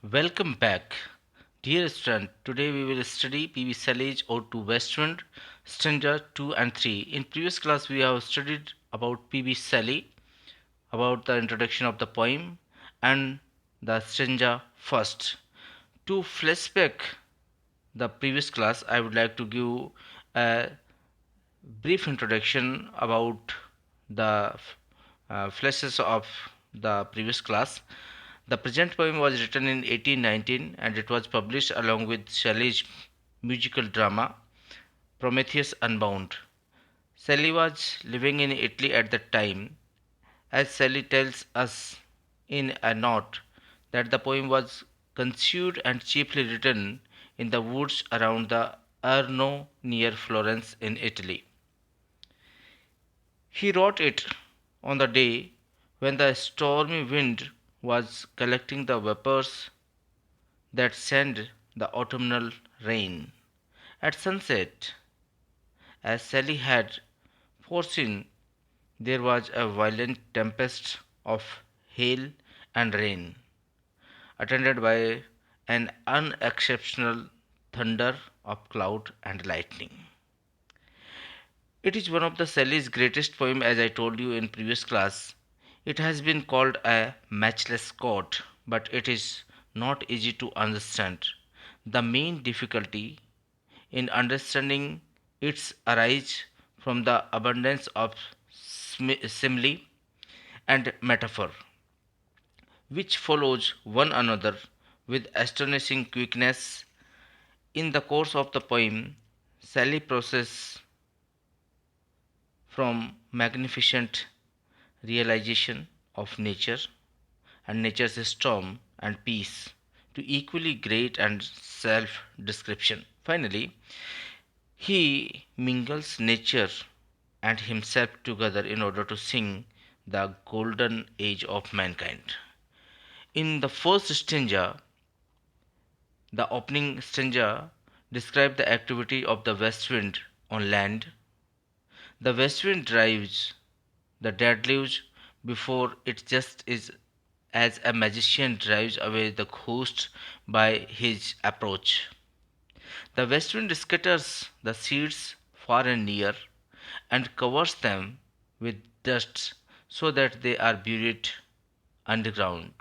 Welcome back, dear student. Today we will study P.B. Shelley's Ode to West Wind, Stanza 2 and 3. In previous class, we have studied about P.B. Shelley, about the introduction of the poem and the stanza first. To flashback the previous class, I would like to give a brief introduction about the flashes of the previous class. The present poem was written in 1819 and it was published along with Shelley's musical drama Prometheus Unbound. Shelley was living in Italy at the time, as Shelley tells us in a note that the poem was conceived and chiefly written in the woods around the Arno near Florence in Italy. He wrote it on the day when the stormy wind was collecting the vapors that sent the autumnal rain. At sunset, as Sally had foreseen, there was a violent tempest of hail and rain, attended by an unexceptional thunder of cloud and lightning. It is one of the Shelley's greatest poems, as I told you in previous class. It has been called a matchless chord, but it is not easy to understand. The main difficulty in understanding its arise from the abundance of simile and metaphor, which follows one another with astonishing quickness. In the course of the poem, Shelley processes from magnificent realization of nature and nature's storm and peace to equally great and self description. Finally, he mingles nature and himself together in order to sing the golden age of mankind. In the first stanza, the opening stanza describes the activity of the west wind on land. The west wind drives the dead leaves before it just is as a magician drives away the ghost by his approach. The west wind scatters the seeds far and near and covers them with dust so that they are buried underground,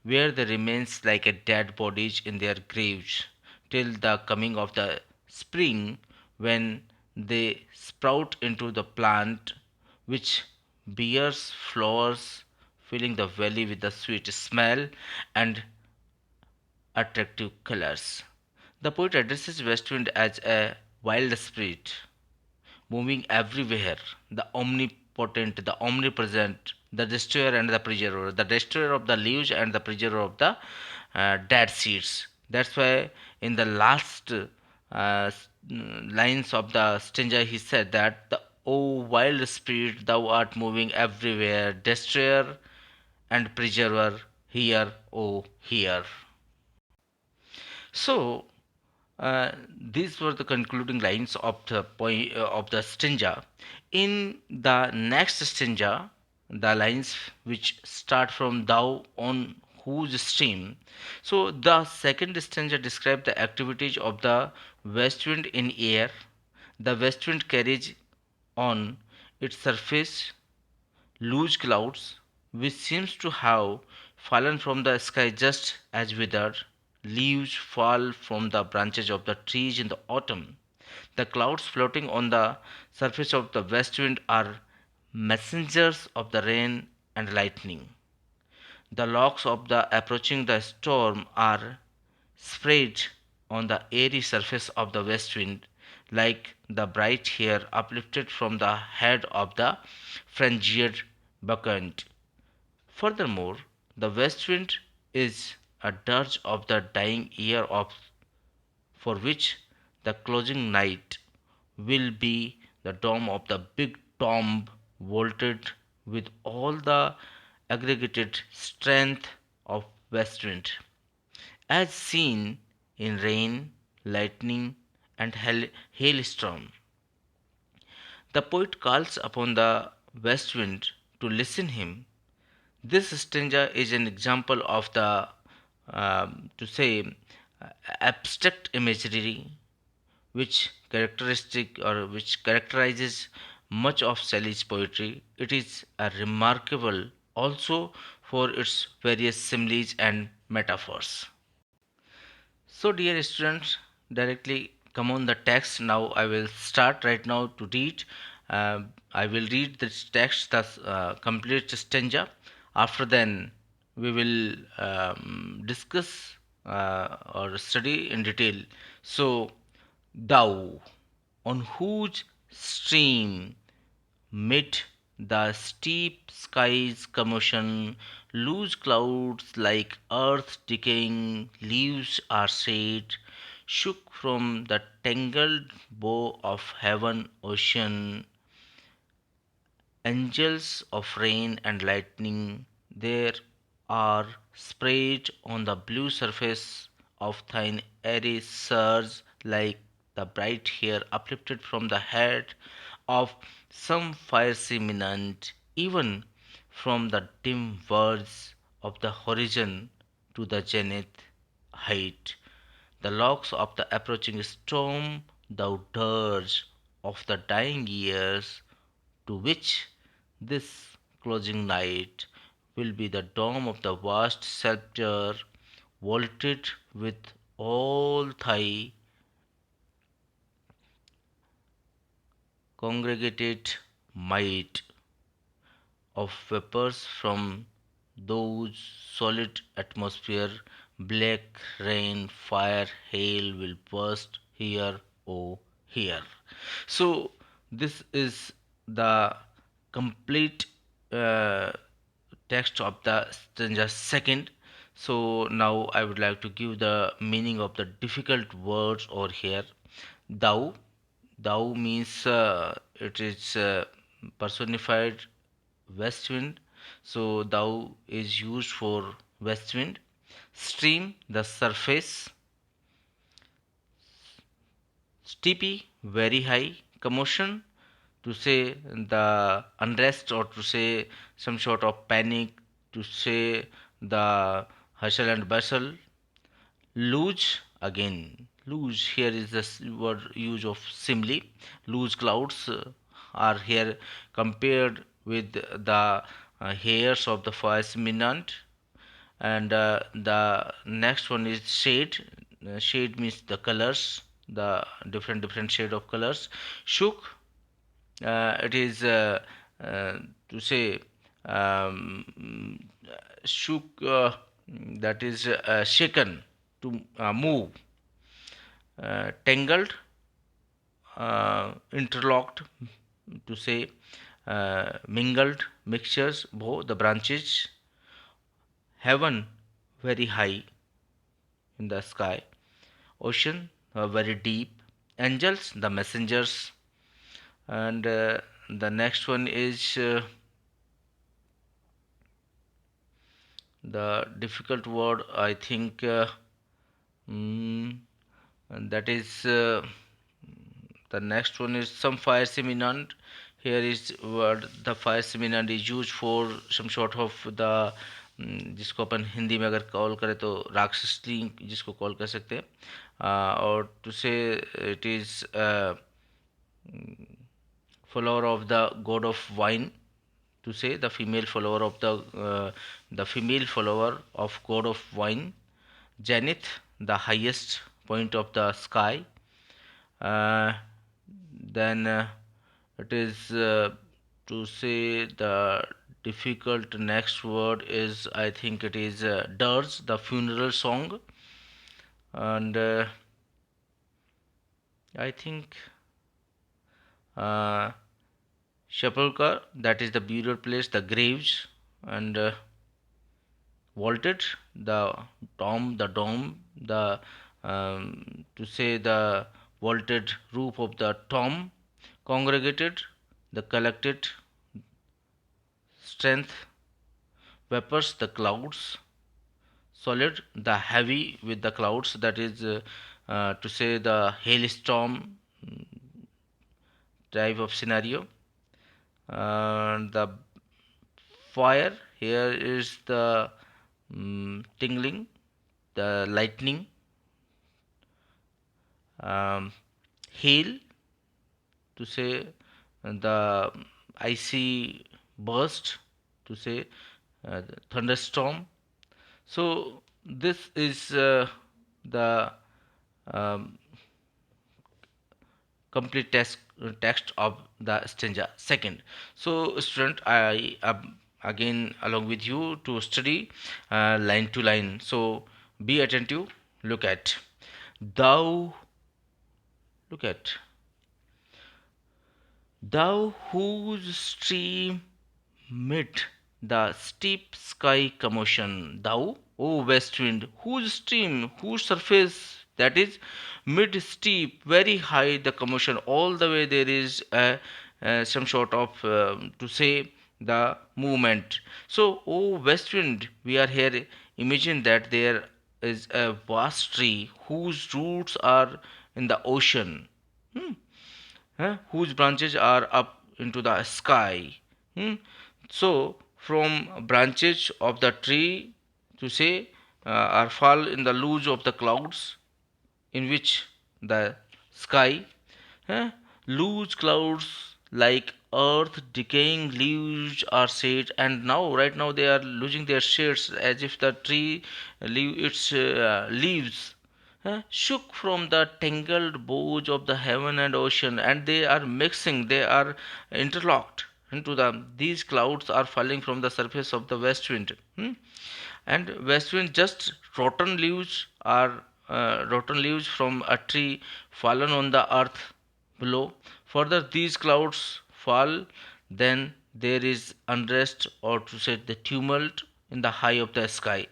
where they remain like a dead bodies in their graves till the coming of the spring when they sprout into the plant which bears flowers filling the valley with the sweet smell and attractive colors. The poet addresses West Wind as a wild spirit moving everywhere, the omnipotent, the omnipresent, the destroyer and the preserver, the destroyer of the leaves and the preserver of the dead seeds. That's why in the last lines of the stanza he said that the O wild spirit, thou art moving everywhere, destroyer and preserver, here, O here. So these were the concluding lines of the of the stanza. In the next stanza, the lines which start from "Thou on whose stream." So the second stanza describes the activities of the west wind in air. The west wind carries on its surface loose clouds, which seems to have fallen from the sky just as withered leaves fall from the branches of the trees in the autumn. The clouds floating on the surface of the west wind are messengers of the rain and lightning. The locks of the approaching the storm are spread on the airy surface of the west wind like the bright hair uplifted from the head of the frenzied bacchant. Furthermore, the west wind is a dirge of the dying year of for which the closing night will be the dome of the big tomb vaulted with all the aggregated strength of west wind, as seen in rain, lightning, and hailstorm. The poet calls upon the west wind to listen him. This stanza is an example of the to say uh, abstract imagery which characteristic or which characterizes much of Shelley's poetry. It is a remarkable also for its various similes and metaphors. So, dear students, directly come on the text. Now, I will start right now to read. I will read this text, the complete stanza. After then, we will discuss or study in detail. So, thou, on whose stream mid the steep sky's commotion, loose clouds like earth decaying leaves are said, shook from the tangled bow of heaven ocean, angels of rain and lightning there are sprayed on the blue surface of thine airy surge like the bright hair uplifted from the head of some fiery minant, even from the dim verge of the horizon to the zenith height. The locks of the approaching storm, thou dirge of the dying years, to which this closing night will be the dome of the vast sculpture, vaulted with all thy congregated might of vapors from those solid atmosphere, black rain, fire, hail will burst here, oh here. So this is the complete uh, text of the stanza second. So now I would like to give the meaning of the difficult words over here. Thou, thou means it is personified west wind. So thou is used for west wind. Stream, the surface. Steepy, very high. Commotion, to say the unrest or to say some sort of panic, to say the hustle and bustle. Luge, again, luge here is the word use of simile. Luge clouds are here compared with the hairs of the first minant. And the next one is shade. Shade means the colors, the different shade of colors. Shook, it is to say um, shook, that is shaken, to move. Tangled, interlocked, to say mingled, mixtures, both the branches. Heaven, very high in the sky. Ocean, very deep. Angels, the messengers. And the next one is the difficult word, I think, and that is the next one is some fire seminant. Here is word, the fire seminant is used for some sort of the जिसको अपन हिंदी में अगर call करें तो राक्षसी जिसको call कर सकते हैं, और टू से it is follower of the god of wine, to say the female follower of the female follower of god of wine. Zenith, the highest point of the sky. uh, then it is to say the difficult next word is, I think it is dirge, the funeral song. And I think uh, sepulchre, that is the burial place, the graves. And vaulted, the dome, the to say the vaulted roof of the tomb. Congregated, the collected strength. Vapors, the clouds. Solid, the heavy with the clouds, that is to say the hailstorm type of scenario. The fire, here is the tingling. the lightning, um, hail to say the icy burst to say the thunderstorm. So this is the um, complete text of the stanza. Second, so student, I am again along with you to study line to line. So be attentive. Look at thou. Look at thou whose stream mid the steep sky commotion, thou, O west wind, whose stream, whose surface, that is mid steep, very high the commotion, all the way there is some sort of to say the movement. So, O west wind, we are here. Imagine that there is a vast tree whose roots are in the ocean. Hmm, whose branches are up into the sky. Hmm. So, from branches of the tree to say are fall in the loose of the clouds in which the sky, eh, loose clouds like earth decaying leaves are set, and now right now they are losing their shades as if the tree leave its leaves shook from the tangled boughs of the heaven and ocean, and they are mixing, they are interlocked into the these clouds are falling from the surface of the west wind. And west wind just rotten leaves from a tree fallen on the earth below. Further, these clouds fall, then there is unrest, or to say the tumult in the high of the sky.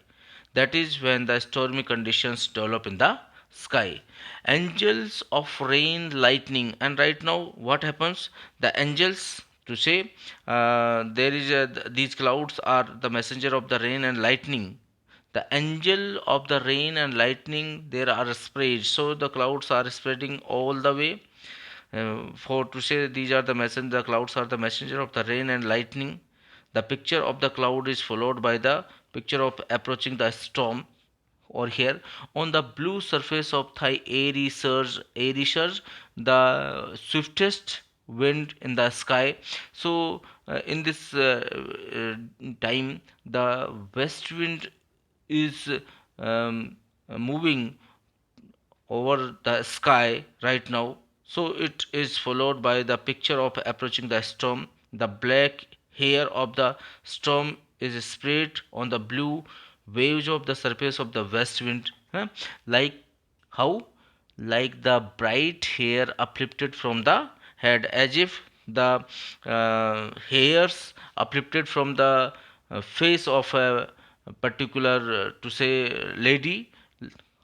That is when the stormy conditions develop in the sky. Angels of rain, lightning, and right now what happens? The angels to say there is these clouds are the messenger of the rain and lightning. The angel of the rain and lightning there are spread, so the clouds are spreading all the way for to say these are the messenger, the clouds are the messenger of the rain and lightning. The picture of the cloud is followed by the picture of approaching the storm. Or here on the blue surface of thy airy surge, the swiftest wind in the sky. So in this time, the west wind is moving over the sky right now. So it is followed by the picture of approaching the storm. The black hair of the storm is spread on the blue waves of the surface of the west wind. Like how? Like the bright hair uplifted from the head, as if the hairs uplifted from the face of a particular to say lady.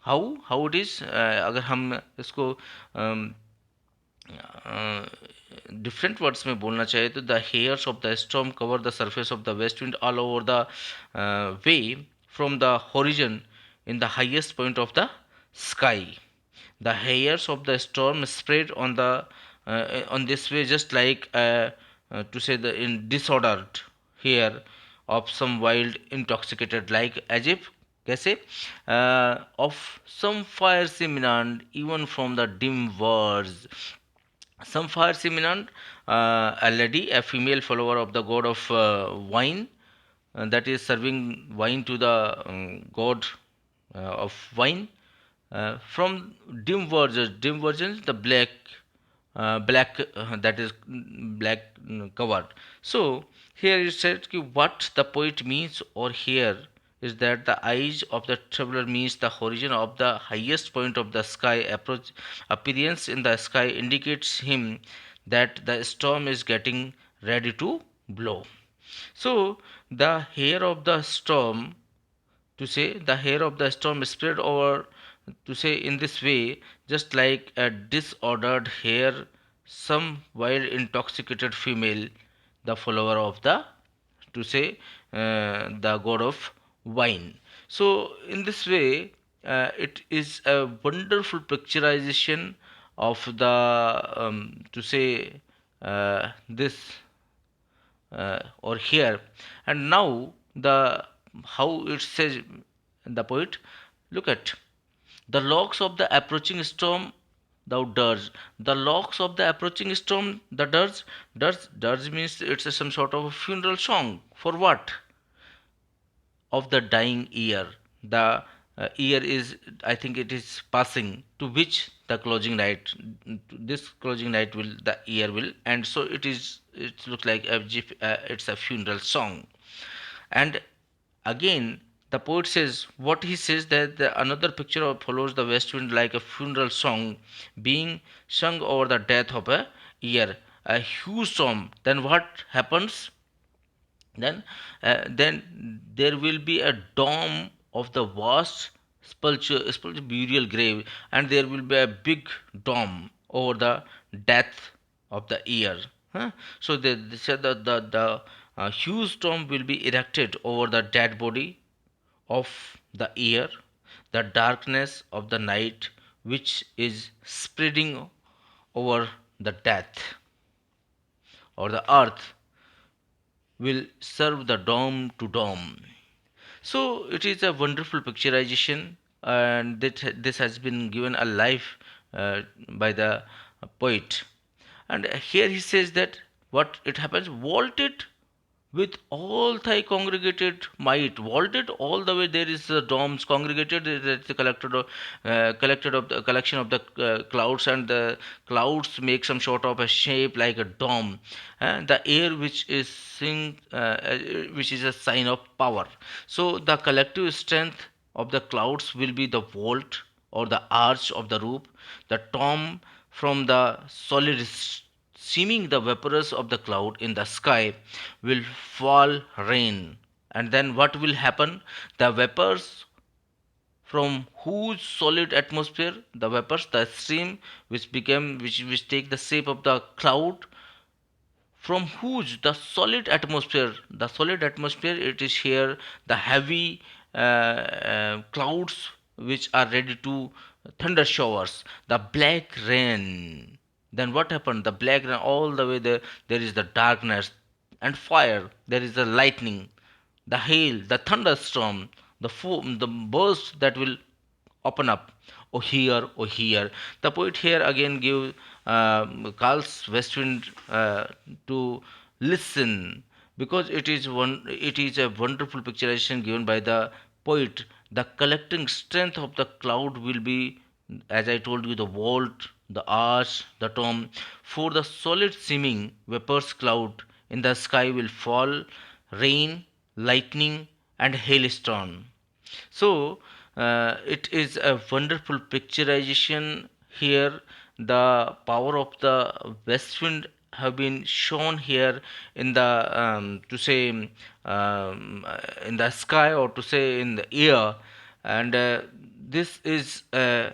How it is अगर हम इसको different words में बोलना चाहे तो the hairs of the storm cover the surface of the west wind all over the way from the horizon in the highest point of the sky. The hairs of the storm spread on this way, just like to say the in disordered hair of some wild intoxicated, like as if कैसे of some fire imminent even from the dim words. Some fire imminent, a lady, a female follower of the god of wine, that is serving wine to the god of wine from dim versions, the black that is black covered. So here it said ki what the poet means or here is that the eyes of the traveler means the horizon of the highest point of the sky. Appearance in the sky indicates him that the storm is getting ready to blow. So the hair of the storm to say the hair of the storm spread over to say in this way, just like a disordered hair, some wild intoxicated female, the follower of the to say the god of wine. So in this way, it is a wonderful picturization of the to say this or here. And now the how it says the poet, Look at the logs of the approaching storm, thou dirge. The logs of the approaching storm, the dirge. Dirge means it's some sort of a funeral song. For what? Of the dying year. The year is, I think it is passing, to which the closing night, this closing night will, the year will, and so it is, it looks like it's a funeral song. And again, the poet says, what he says, that another picture of follows the west wind like a funeral song being sung over the death of a year, a huge storm. Then what happens? Then there will be a dome of the vast spulture burial grave, and there will be a big dome over the death of the year. Huh? So they said that the huge dome will be erected over the dead body of the year, the darkness of the night which is spreading over the death or the earth will serve the dome to dome. So it is a wonderful picturization, and this has been given a life by the poet. And here he says that what it happens, vaulted with all thy congregated might, vaulted all the way. There is the domes congregated, it's the collected of the collection of the clouds, and the clouds make some sort of a shape like a dome. The air which is which is a sign of power. So the collective strength of the clouds will be the vault or the arch of the roof, the tomb from the solid seeming the vaporous of the cloud in the sky will fall rain. And then what will happen? The vapors from whose solid atmosphere, the vapors, the stream which take the shape of the cloud, from whose the solid atmosphere, it is here the heavy clouds which are ready to thunder showers, the black rain. Then what happened? The black rain all the way there, there is the darkness and fire, there is the lightning, the hail, the thunderstorm, the foam, the burst that will open up. Oh here, oh here. The poet here again give calls Westwind to listen, because it is a wonderful picturization given by the poet. The collecting strength of the cloud will be, as I told you, the vault, the arch, the tomb. For the solid seeming vapors cloud in the sky will fall rain, lightning, and hailstorm. So it is a wonderful picturization here. The power of the west wind have been shown here in the to say in the sky, or to say in the air. And this is uh,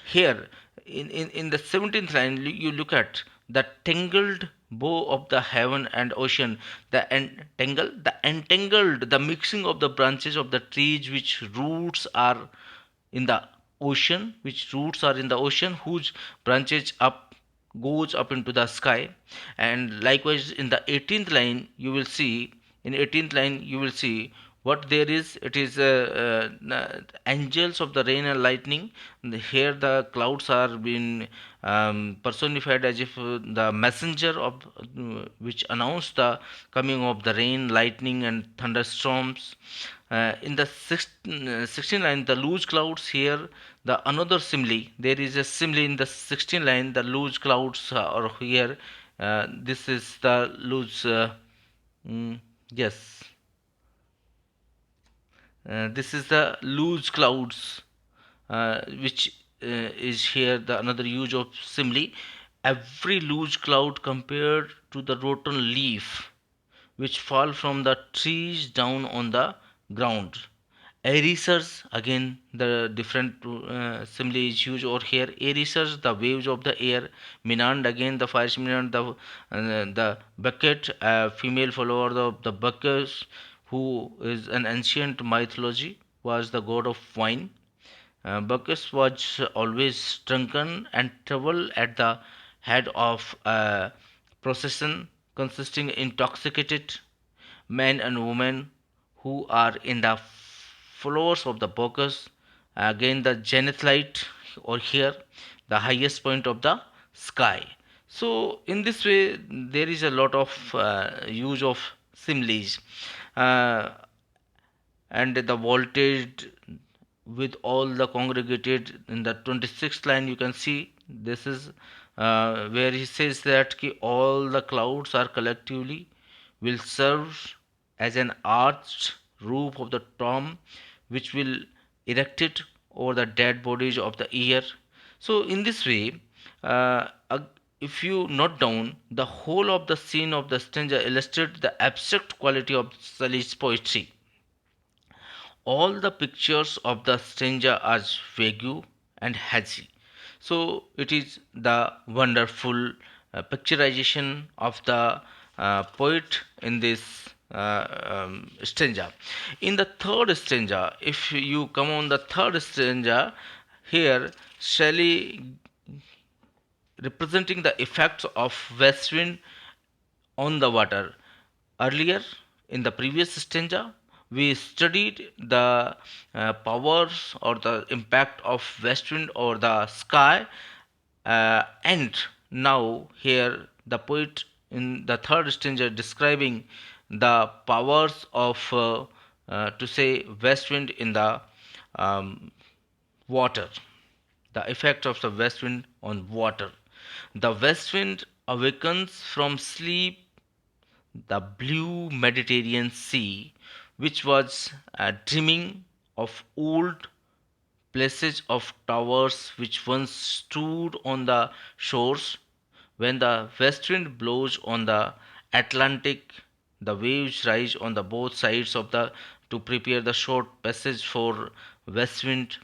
here in the 17th line. You look at the tangled bow of the heaven and ocean, the mixing of the branches of the trees which roots are in the ocean, whose branches up goes up into the sky. And likewise in the 18th line you will see, what there is. It is angels of the rain and lightning. Here the clouds are being personified as if the messenger of which announce the coming of the rain, lightning, and thunderstorms. In the 16th line, the loose clouds here, the another simile. There is a simile in the 16th line. The loose clouds are here. This is the loose. Yes, this is the loose clouds, which is here the another use of simile. Every loose cloud compared to the rotten leaf which fall from the trees down on the ground. Erasers, again the different simile is used over here. Erasers, the waves of the air. Minand, again the fire minand, the bucket, female follower of the Bacchus, who is an ancient mythology, was the god of wine. Bacchus was always drunken and traveled at the head of a procession consisting intoxicated men and women who are in the flowers of the Bacchus. Again, the zenith light, or here, the highest point of the sky. So, in this way, there is a lot of use of similes. Uh, and the voltage with all the congregated in the 26th line, you can see this is where he says that all the clouds are collectively will serve as an arched roof of the tomb which will erected over the dead bodies of the year. So in this way, if you note down, the whole of the scene of the stanza illustrates the abstract quality of Shelley's poetry. All the pictures of the stranger are vague and hazy. So it is the wonderful picturization of the poet in this stanza. In the third stanza, if you come on the third stanza, here Shelley representing the effects of west wind on the water. Earlier, in the previous stanza, we studied the powers or the impact of west wind over the sky, and now here the poet in the third stanza describing the powers of to say west wind in the um, water, the effect of the west wind on water. The west wind awakens from sleep the blue Mediterranean Sea, which was dreaming of old places of towers which once stood on the shores. When the west wind blows on the Atlantic, the waves rise on the both sides of the to prepare the short passage for west wind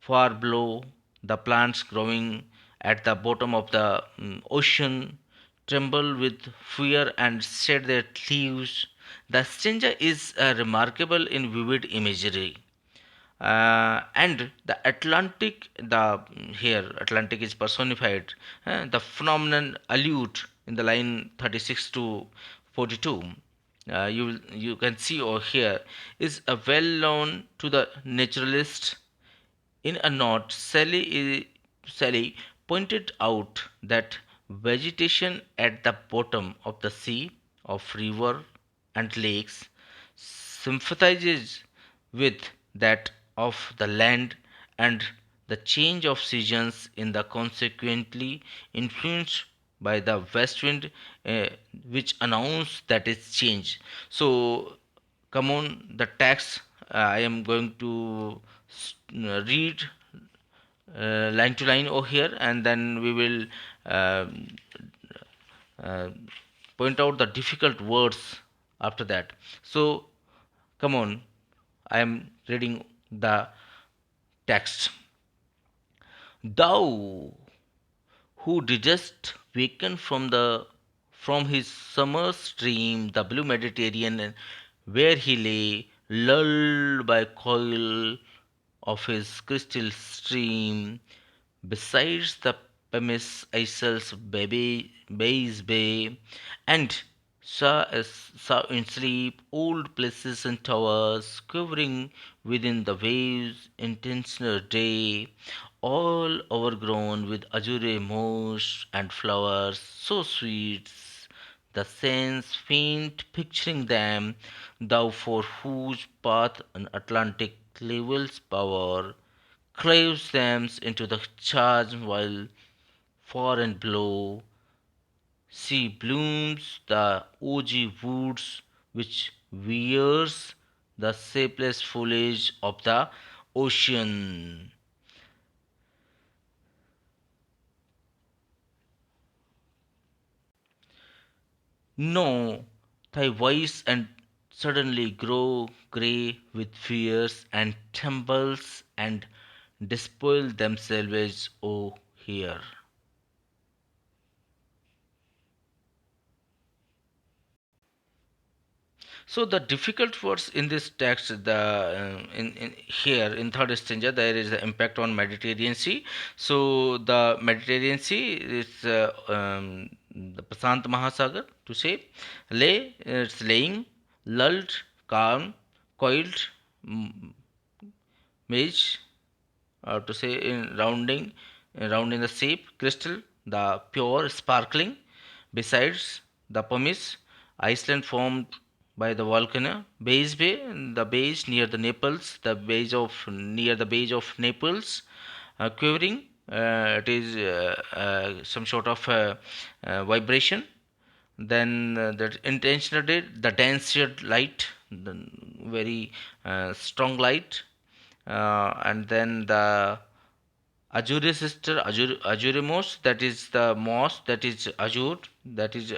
far below. The plants growing at the bottom of the ocean tremble with fear and shed their leaves. The stranger is remarkable in vivid imagery. And the Atlantic, the here Atlantic is personified. The phenomenon allude in the line 36 to 42. You can see or hear is well known to the naturalist. In a note, Sally pointed out that vegetation at the bottom of the sea, of river and lakes sympathizes with that of the land, and the change of seasons in the consequently influenced by the west wind, which announce that is change. So come on the text, I am going to read line to line over here, and then we will um, uh, point out the difficult words after that. So come on, I am reading the text. Thou who didst waken from his summer's dream, the blue Mediterranean, where he lay, lulled by coil of his crystal stream, besides the Pemis Isel's Bay's Bay, and saw in sleep old places and towers quivering within the waves' intenser day, all overgrown with azure moss and flowers so sweet, the sense faint picturing them, thou for whose path an Atlantic level's power craves them into the charge while far and below sea blooms the ogee woods which wears the shapeless foliage of the ocean. No, thy voice and suddenly grow grey with fears and trembles and despoil themselves, O here. So the difficult words in this text, the in here in third stanza, there is the impact on Mediterranean Sea. So the Mediterranean Sea is the Prasant Mahasagar to say, lay it's laying, lulled, calm, coiled, mage, to say in rounding, round in the shape, crystal, the pure, sparkling. Besides the pumice, Iceland formed by the volcano, base bay, the base near the Naples, the base of near the base of Naples, quivering. It is some sort of vibration. Then the intentional date, the dense shade light, the very strong light, and then the azure sister, azure moss, that is the moss that is azure, that is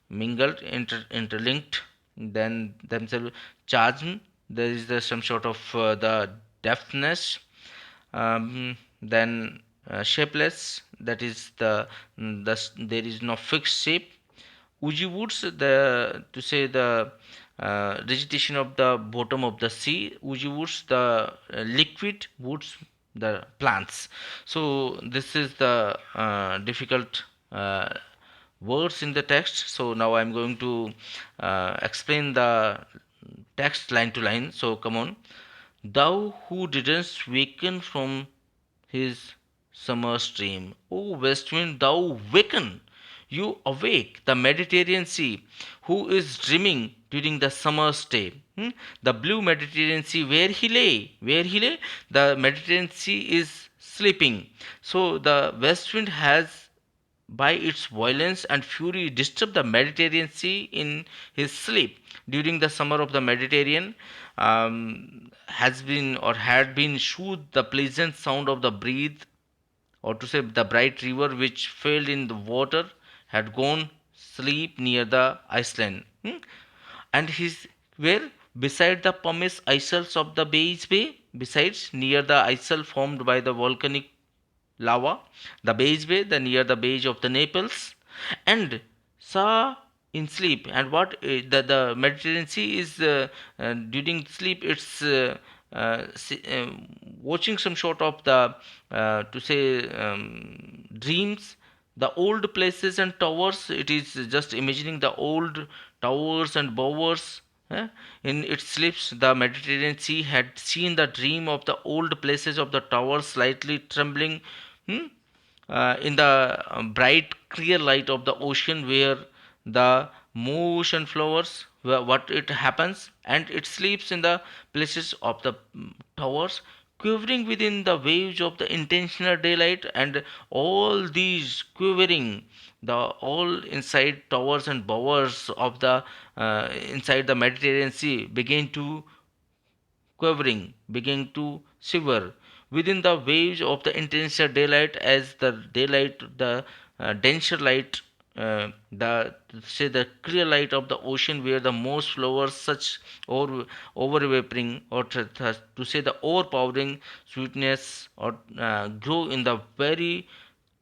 mingled, interlinked. Then themselves chasm, there is the some sort of the deftness. Then shapeless, that is there is no fixed shape. Uji woods, the to say the vegetation of the bottom of the sea. Uji woods, the liquid woods, the plants. So this is the difficult words in the text. So now I'm going to explain the text line to line. So come on. Thou who didst waken from his summer stream, O west wind, thou waken! You awake the Mediterranean Sea, who is dreaming during the summer's day. The blue Mediterranean Sea, where he lay, the Mediterranean Sea is sleeping. So the west wind has by its violence and fury disturbed the Mediterranean Sea in his sleep. During the summer of the Mediterranean, has been or had been soothed the pleasant sound of the breeze, or to say the bright river which fell in the water had gone sleep near the Iceland. And his where beside the pumice isles of the Bay, besides near the isle formed by the volcanic lava, the base bay, the near the base of the Naples, and saw in sleep. And what the Mediterranean Sea is during sleep, it's watching some sort of the to say dreams, the old places and towers. It is just imagining the old towers and bowers. In its sleeps, the Mediterranean Sea had seen the dream of the old places of the towers slightly trembling, hmm, in the bright, clear light of the ocean, where the motion flowers, what it happens, and it sleeps in the places of the towers, quivering within the waves of the intentional daylight. And all these quivering, the all inside towers and bowers of the inside the Mediterranean Sea begin to quivering, beginning to shiver within the waves of the intenser daylight, as the daylight, the denser light, the say the clear light of the ocean, where the most flowers such over vaporing, or to say the overpowering sweetness, or grow in the very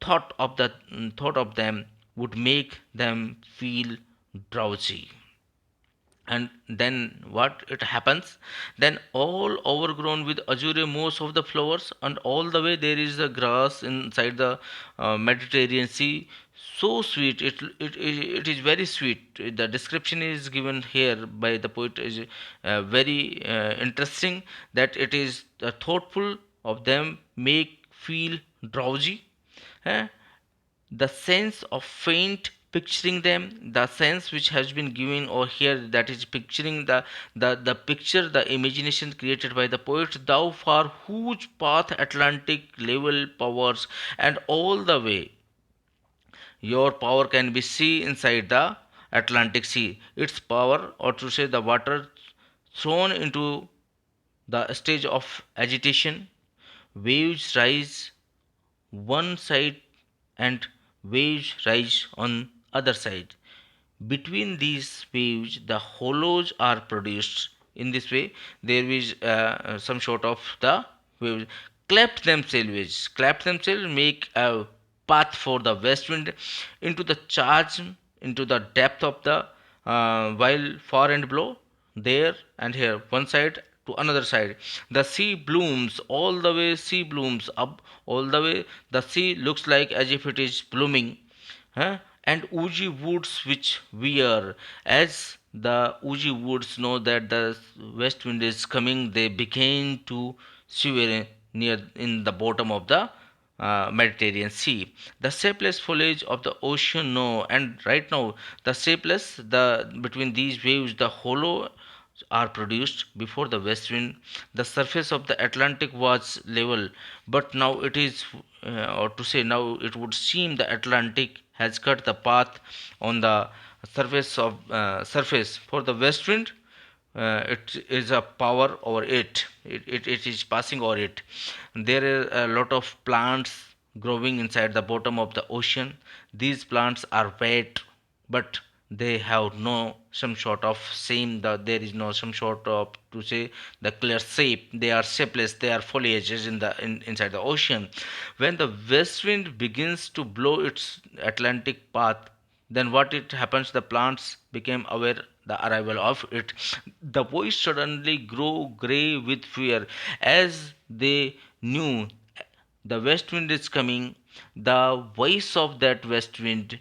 thought of them would make them feel drowsy. And then what it happens, then all overgrown with azure moss of the flowers, and all the way there is the grass inside the Mediterranean Sea, so sweet, it is very sweet. The description is given here by the poet is very interesting, that it is thoughtful of them make feel drowsy. eh? The sense of faint picturing them, the sense which has been given over here, that is picturing the picture, the imagination created by the poet. Thou far whose path Atlantic level powers, and all the way your power can be seen inside the Atlantic Sea, its power, or to say the water thrown into the stage of agitation. Waves rise one side and waves rise on other side. Between these waves the hollows are produced. In this way there is some sort of the waves clap themselves make a path for the west wind into the charge, into the depth of the while far and below, there and here, one side to another side, the sea blooms all the way, sea blooms up all the way, the sea looks like as if it is blooming. And Uji woods which wear, as the Uji woods know that the west wind is coming, they begin to sewer near in the bottom of the Mediterranean Sea. The shapeless foliage of the ocean, no, and right now the shapeless, the between these waves, the hollow are produced before the west wind. The surface of the Atlantic was level, but now it is, or to say now it would seem the Atlantic has cut the path on the surface for the west wind. It is a power over it. It is passing over it. There are a lot of plants growing inside the bottom of the ocean. These plants are wet, but they have no some sort of same the there is no some sort of to say the clear shape. They are shapeless. They are foliages inside the ocean. When the west wind begins to blow its Atlantic path, then what it happens, the plants became aware the arrival of it. The voice suddenly grew grey with fear, as they knew the west wind is coming. The voice of that west wind,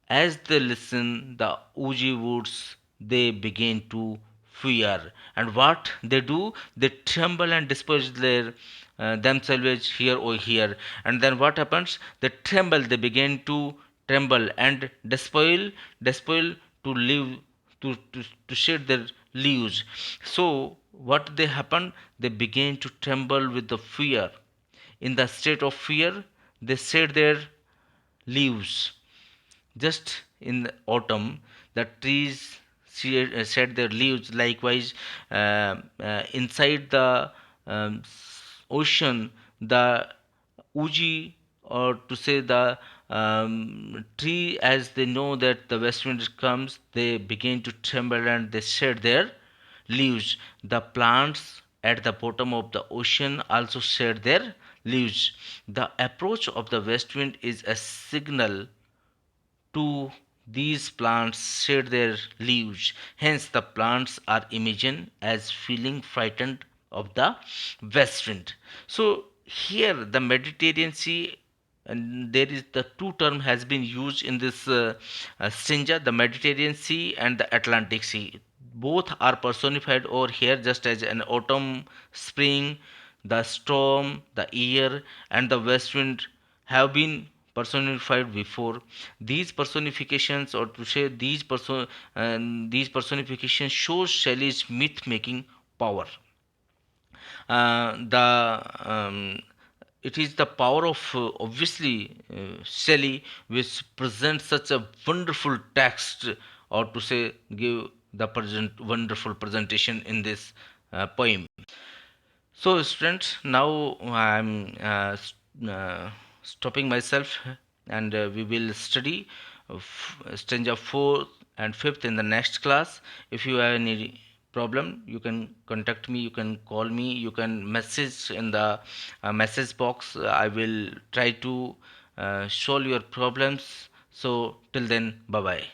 as they listen, the Uji woods, they begin to fear. And what they do, they tremble and dispose their themselves here or here. And then what happens? They tremble, they begin to tremble and despoil to live, to shed their leaves. So what they happen? They begin to tremble with the fear. In the state of fear, they shed their leaves. Just in the autumn, the trees shed their leaves. Likewise, inside the ocean, the Uji, or to say the tree, as they know that the west wind comes, they begin to tremble and they shed their leaves. The plants at the bottom of the ocean also shed their leaves. The approach of the west wind is a signal to these plants shed their leaves. Hence, the plants are imagined as feeling frightened of the west wind. So, here the Mediterranean Sea, and there is the two term has been used in this stanza, the Mediterranean Sea and the Atlantic Sea. Both are personified over here just as an autumn, spring, the storm, the year, and the west wind have been personified before. These personifications, or to say these personifications shows Shelley's myth making power. The It is the power of obviously Shelley which presents such a wonderful text, or to say give the present wonderful presentation in this poem. So, students, now I'm stopping myself, and we will study stanza 4 and 5th in the next class. If you have any problem, you can contact me, you can call me, you can message in the message box. I will try to solve your problems. So, till then, bye bye.